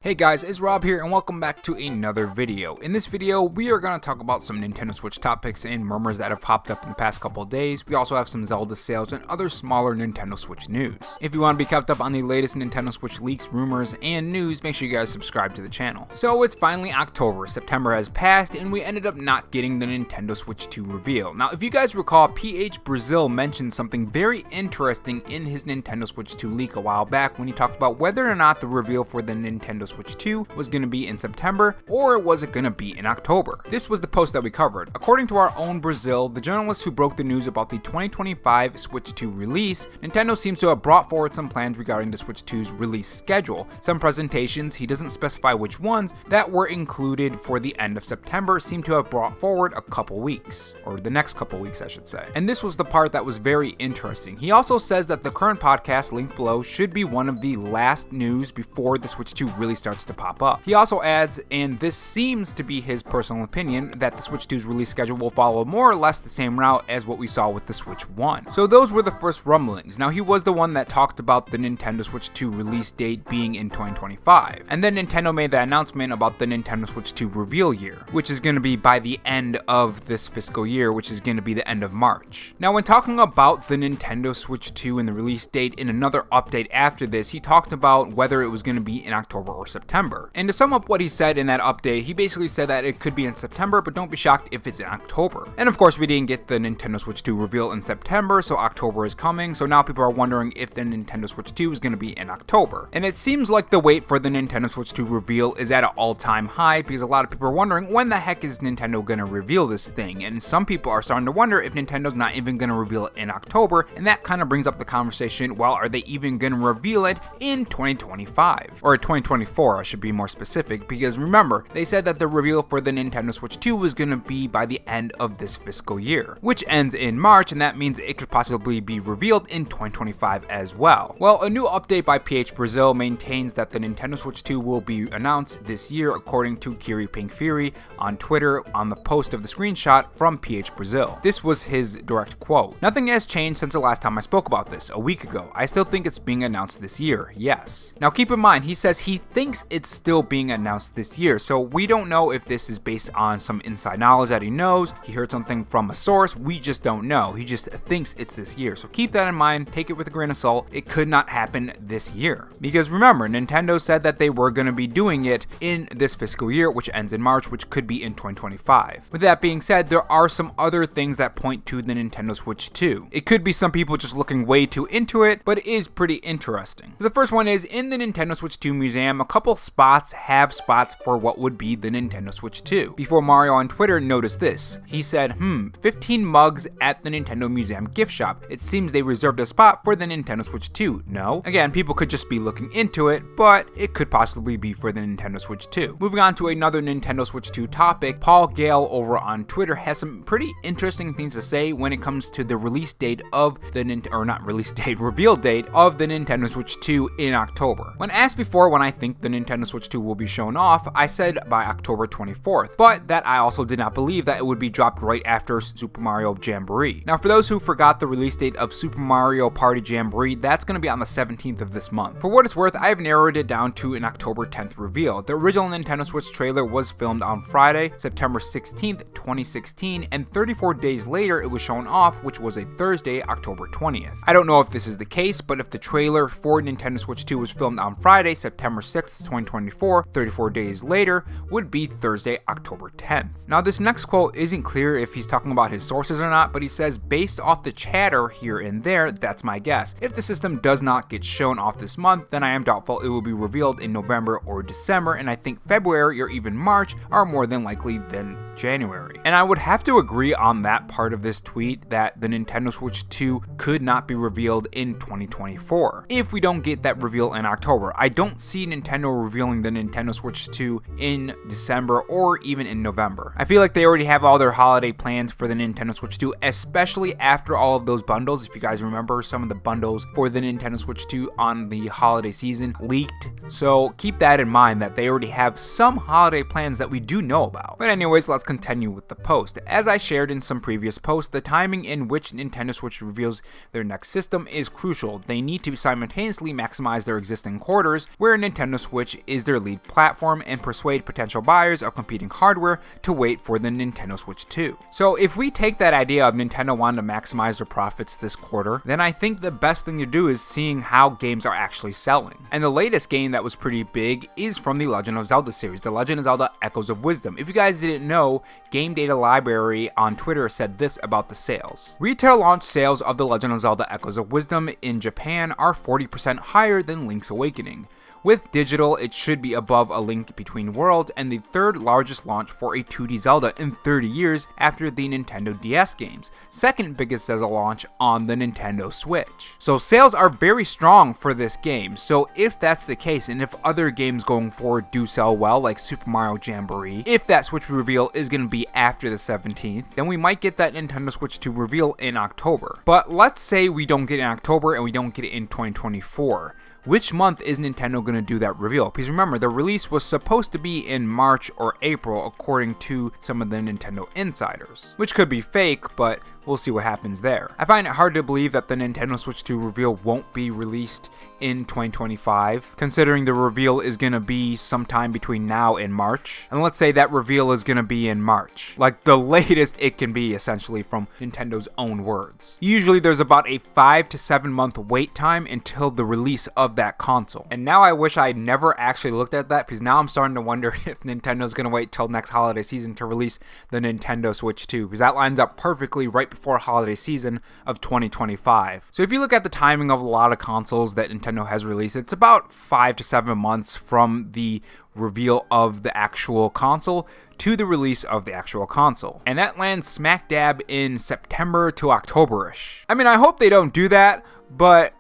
Hey guys, it's Rob here and welcome back to another video. In this video, we are going to talk about some Nintendo Switch topics and rumors that have popped up in the past couple of days. We also have some Zelda sales and other smaller Nintendo Switch news. If you want to be kept up on the latest Nintendo Switch leaks, rumors, and news, make sure you guys subscribe to the channel. So it's finally October, September has passed, and we ended up not getting the Nintendo Switch 2 reveal. Now, if you guys recall, PH Brazil mentioned something very interesting in his Nintendo Switch 2 leak a while back when he talked about whether or not the reveal for the Nintendo Switch 2 was going to be in September or was it going to be in October. This was the post that we covered. According to our own Brazil, the journalist who broke the news about the 2025 Switch 2 release, Nintendo seems to have brought forward some plans regarding the Switch 2's release schedule. Some presentations, he doesn't specify which ones, that were included for the end of September seem to have brought forward a couple weeks, or the next couple weeks I should say. And this was the part that was very interesting. He also says that the current podcast linked below should be one of the last news before the Switch 2 really starts to pop up. He also adds, and this seems to be his personal opinion, that the Switch 2's release schedule will follow more or less the same route as what we saw with the Switch 1. So those were the first rumblings. Now he was the one that talked about the Nintendo Switch 2 release date being in 2025. And then Nintendo made the announcement about the Nintendo Switch 2 reveal year, which is going to be by the end of this fiscal year, which is going to be the end of March. Now when talking about the Nintendo Switch 2 and the release date in another update after this, he talked about whether it was going to be in October or September. And to sum up what he said in that update, he basically said that it could be in September, but don't be shocked if it's in October. And of course, we didn't get the Nintendo Switch 2 reveal in September, so October is coming, so now people are wondering if the Nintendo Switch 2 is going to be in October. And it seems like the wait for the Nintendo Switch 2 reveal is at an all-time high, because a lot of people are wondering when the heck is Nintendo going to reveal this thing, and some people are starting to wonder if Nintendo's not even going to reveal it in October, and that kind of brings up the conversation, well, are they even going to reveal it in 2025? Or 2024, I should be more specific, because remember, they said that the reveal for the Nintendo Switch 2 was going to be by the end of this fiscal year, which ends in March, and that means it could possibly be revealed in 2025 as well. Well, a new update by PH Brazil maintains that the Nintendo Switch 2 will be announced this year, according to Kiri Pink Fury on Twitter on the post of the screenshot from PH Brazil. This was his direct quote. "Nothing has changed since the last time I spoke about this, a week ago. I still think it's being announced this year, yes." Now keep in mind, he says he thinks it's still being announced this year, so we don't know if this is based on some inside knowledge that he knows, he heard something from a source, we just don't know, he just thinks it's this year. So keep that in mind, take it with a grain of salt, it could not happen this year. Because remember, Nintendo said that they were going to be doing it in this fiscal year, which ends in March, which could be in 2025. With that being said, there are some other things that point to the Nintendo Switch 2. It could be some people just looking way too into it, but it is pretty interesting. So the first one is, in the Nintendo Switch 2 museum, a couple spots have spots for what would be the Nintendo Switch 2. Before Mario on Twitter noticed this, he said, 15 mugs at the Nintendo Museum gift shop. It seems they reserved a spot for the Nintendo Switch 2, no? Again, people could just be looking into it, but it could possibly be for the Nintendo Switch 2. Moving on to another Nintendo Switch 2 topic, Paul Gale over on Twitter has some pretty interesting things to say when it comes to the release date of the reveal date of the Nintendo Switch 2 in October. When asked before when I think the Nintendo Switch 2 will be shown off, I said by October 24th, but that I also did not believe that it would be dropped right after Super Mario Jamboree. Now for those who forgot the release date of Super Mario Party Jamboree, that's going to be on the 17th of this month. For what it's worth, I've narrowed it down to an October 10th reveal. The original Nintendo Switch trailer was filmed on Friday, September 16th, 2016, and 34 days later it was shown off, which was a Thursday, October 20th. I don't know if this is the case, but if the trailer for Nintendo Switch 2 was filmed on Friday, September 6th, 2024, 34 days later would be Thursday, October 10th. Now this next quote isn't clear if he's talking about his sources or not, but he says, based off the chatter here and there, that's my guess. If the system does not get shown off this month, then I am doubtful it will be revealed in November or December, and I think February or even March are more than likely than January. And I would have to agree on that part of this tweet, that the Nintendo Switch 2 could not be revealed in 2024. If we don't get that reveal in October, I don't see Nintendo revealing the Nintendo Switch 2 in December or even in November. I feel like they already have all their holiday plans for the Nintendo Switch 2, especially after all of those bundles. If you guys remember, some of the bundles for the Nintendo Switch 2 on the holiday season leaked. So keep that in mind, that they already have some holiday plans that we do know about. But anyways, let's continue with the post. As I shared in some previous posts, the timing in which Nintendo Switch reveals their next system is crucial. They need to simultaneously maximize their existing quarters, where Nintendo Switch is their lead platform and persuade potential buyers of competing hardware to wait for the Nintendo Switch 2. So if we take that idea of Nintendo wanting to maximize their profits this quarter, then I think the best thing to do is seeing how games are actually selling. And the latest game that was pretty big is from the Legend of Zelda series, The Legend of Zelda Echoes of Wisdom. If you guys didn't know, Game Data Library on Twitter said this about the sales. Retail launch sales of The Legend of Zelda Echoes of Wisdom in Japan are 40% higher than Link's Awakening. With digital, it should be above A Link Between Worlds and the third largest launch for a 2D Zelda in 30 years after the Nintendo DS games, second biggest Zelda launch on the Nintendo Switch. So sales are very strong for this game, so if that's the case and if other games going forward do sell well like Super Mario Jamboree, if that Switch reveal is going to be after the 17th, then we might get that Nintendo Switch 2 reveal in October. But let's say we don't get it in October and we don't get it in 2024. Which month is Nintendo going to do that reveal? Because remember, the release was supposed to be in March or April according to some of the Nintendo insiders. Which could be fake, but we'll see what happens there. I find it hard to believe that the Nintendo Switch 2 reveal won't be released in 2025, considering the reveal is going to be sometime between now and March. And let's say that reveal is going to be in March. Like the latest it can be, essentially, from Nintendo's own words. Usually there's about a 5 to 7 month wait time until the release of that console. And now I wish I had never actually looked at that, because now I'm starting to wonder if Nintendo's going to wait till next holiday season to release the Nintendo Switch 2, because that lines up perfectly right before holiday season of 2025. So if you look at the timing of a lot of consoles that Nintendo has released, it's about 5 to 7 months from the reveal of the actual console to the release of the actual console. And that lands smack dab in September to October-ish. I mean, I hope they don't do that, but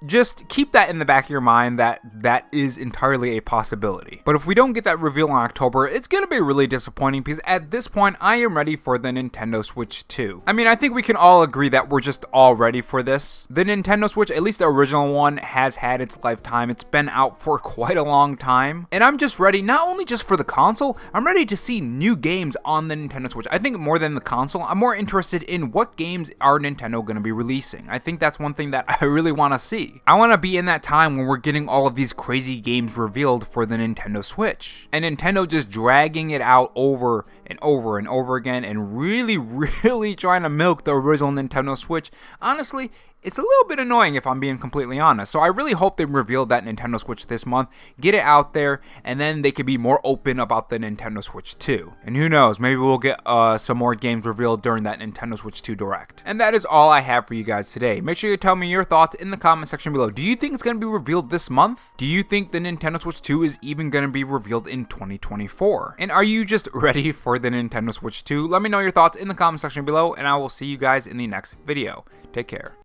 just keep that in the back of your mind that that is entirely a possibility. But if we don't get that reveal in October, it's going to be really disappointing, because at this point, I am ready for the Nintendo Switch 2. I mean, I think we can all agree that we're just all ready for this. The Nintendo Switch, at least the original one, has had its lifetime. It's been out for quite a long time. And I'm just ready, not only just for the console, I'm ready to see new games on the Nintendo Switch. I think more than the console, I'm more interested in what games are Nintendo going to be releasing. I think that's one thing that I really want to see. I want to be in that time when we're getting all of these crazy games revealed for the Nintendo Switch. And Nintendo just dragging it out over and over and over again and really trying to milk the original Nintendo Switch. Honestly, it's a little bit annoying if I'm being completely honest. So I really hope they reveal that Nintendo Switch this month, get it out there, and then they could be more open about the Nintendo Switch 2. And who knows, maybe we'll get some more games revealed during that Nintendo Switch 2 Direct. And that is all I have for you guys today. Make sure you tell me your thoughts in the comment section below. Do you think it's going to be revealed this month? Do you think the Nintendo Switch 2 is even going to be revealed in 2024? And are you just ready for the Nintendo Switch 2? Let me know your thoughts in the comment section below, and I will see you guys in the next video. Take care.